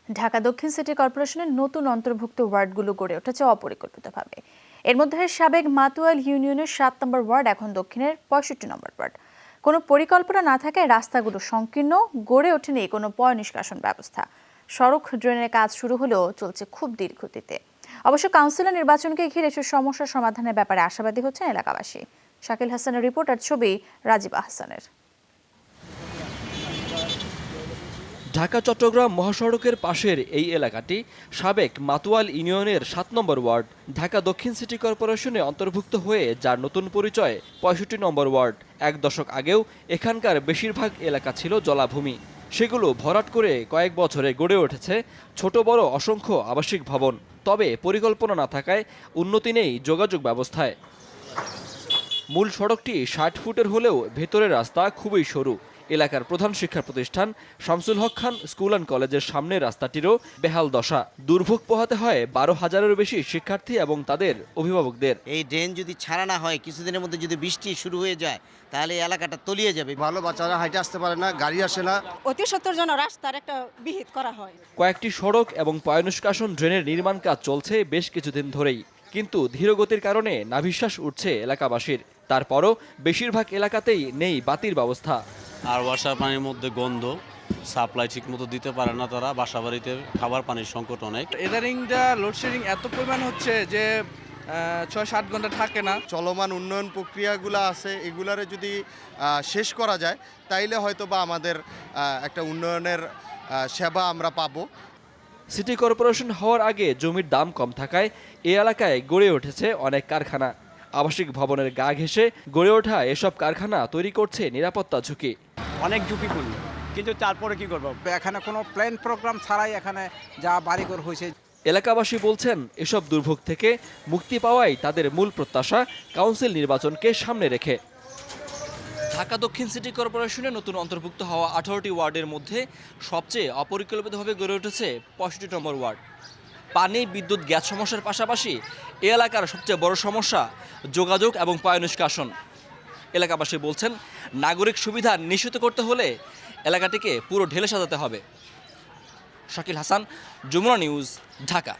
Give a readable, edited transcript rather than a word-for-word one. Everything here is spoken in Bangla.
ঢাকা দক্ষিণ সিটি কর্পোরেশনের নতুন অন্তর্ভুক্ত ওয়ার্ডগুলো গড়ে উঠেছে অপরিকল্পিতভাবে। এর মধ্যে সাবেক মাতুয়াইল ইউনিয়নের 7 নম্বর ওয়ার্ড এখন দক্ষিণের 65 নম্বর ওয়ার্ড। কোনো পরিকল্পনা না থাকায় রাস্তাগুলো সংকীর্ণ, গড়ে ওঠেনি কোনো পয়ঃনিষ্কাশন ব্যবস্থা। সড়ক ড্রেনের কাজ শুরু হলেও চলছে খুব ধীর গতিতে। অবশ্য কাউন্সিলর নির্বাচনকে ঘিরে এসব সমস্যার সমাধানের ব্যাপারে আশাবাদী হচ্ছেন এলাকাবাসী। শাকিল হাসানের রিপোর্ট আর ছবি রাজীব আহসানের। ঢাকা চট্টগ্রাম মহাসড়কের পাশের এই এলাকাটি সাবেক মাতুয়াইল ইউনিয়নের 7 নম্বর ওয়ার্ড। ঢাকা দক্ষিণ সিটি কর্পোরেশনে অন্তর্ভুক্ত হয়ে যার নতুন পরিচয় 65 নম্বর ওয়ার্ড। এক দশক আগেও এখানকার বেশিরভাগ এলাকা ছিল জলাভূমি। সেগুলো ভরাট করে কয়েক বছরে গড়ে উঠেছে ছোট বড় অসংখ্য আবাসিক ভবন। তবে পরিকল্পনা না থাকায় উন্নতি নেই যোগাযোগ ব্যবস্থায়। মূল সড়কটি 60 ফুটের হলেও ভেতরের রাস্তা খুবই সরু। এলাকার প্রধান শিক্ষা প্রতিষ্ঠান শামসুল হক খান স্কুল অ্যান্ড কলেজের সামনের রাস্তাটিরও বেহাল দশা। দুর্ভোগ পোহাতে হয় 12,000-এরও বেশি শিক্ষার্থী এবং তাদের অভিভাবকদের। এই ড্রেন যদি ছাড়া না হয়, কিছুদিনের মধ্যে যদি বৃষ্টি শুরু হয়ে যায়, তাহলে এই এলাকাটা তলিয়ে যাবে। ভালো বাচ্চারা হাইটে আসতে পারে না, গাড়ি আসে না। অতি সত্তর জন রাস্তার একটা বিহিত করা হয়। কয়েকটি সড়ক এবং পয়ঃনিষ্কাশন ড্রেনের নির্মাণ কাজ চলছে বেশ কিছুদিন ধরেই, কিন্তু ধীরগতির কারণে নাভিশ্বাস উঠছে এলাকাবাসীর। তারপরও বেশিরভাগ এলাকাতেই নেই বাতির ব্যবস্থা। আর ওয়াসার পানির মধ্যে গন্ধ, সাপ্লাই ঠিক মতো দিতে পারে না তারা। বাসাবাড়িতে খাবার পানির সংকট অনেক। ইদানিংটা লোডশেডিং এত পরিমাণ হচ্ছে যে 6-7 ঘন্টা থাকে না। চলমান উন্নয়ন প্রক্রিয়াগুলো আছে, এগুলারে যদি শেষ করা যায় তাইলে হয়তো বা আমাদের একটা উন্নয়নের সেবা আমরা পাবো। সিটি কর্পোরেশন হওয়ার আগে জমির দাম কম থাকায় এ এলাকায় গড়ে উঠেছে অনেক কারখানা। আবাসিক ভবনের গা ঘেঁষে গড়ে ওঠা এসব কারখানা তৈরি করছে নিরাপত্তা ঝুঁকি। অনেক ঝুঁকিপূর্ণ, কিন্তু তারপরে কি করবো, এখানে কোনো প্ল্যান প্রোগ্রাম ছাড়াই এখানে যা বাড়িঘর হয়েছে। এলাকাবাসী বলছেন এসব দুর্ভোগ থেকে মুক্তি পাওয়াই তাদের মূল প্রত্যাশা, কাউন্সিল নির্বাচনকে সামনে রেখে। ঢাকা দক্ষিণ সিটি কর্পোরেশনে নতুন অন্তর্ভুক্ত হওয়া 18টি ওয়ার্ডের মধ্যে সবচেয়ে অপরিকল্পিতভাবে গড়ে উঠেছে 65 নম্বর ওয়ার্ড। পানি, বিদ্যুৎ, গ্যাস সমস্যার পাশাপাশি এ এলাকার সবচেয়ে বড় সমস্যা যোগাযোগ এবং পয়ঃনিষ্কাশন। এলাকাবাসী বলছেন নাগরিক সুবিধা নিশ্চিত করতে হলে এলাকাটিকে পুরো ঢেলে সাজাতে হবে। শাকিল হাসান, যমুনা নিউজ, ঢাকা।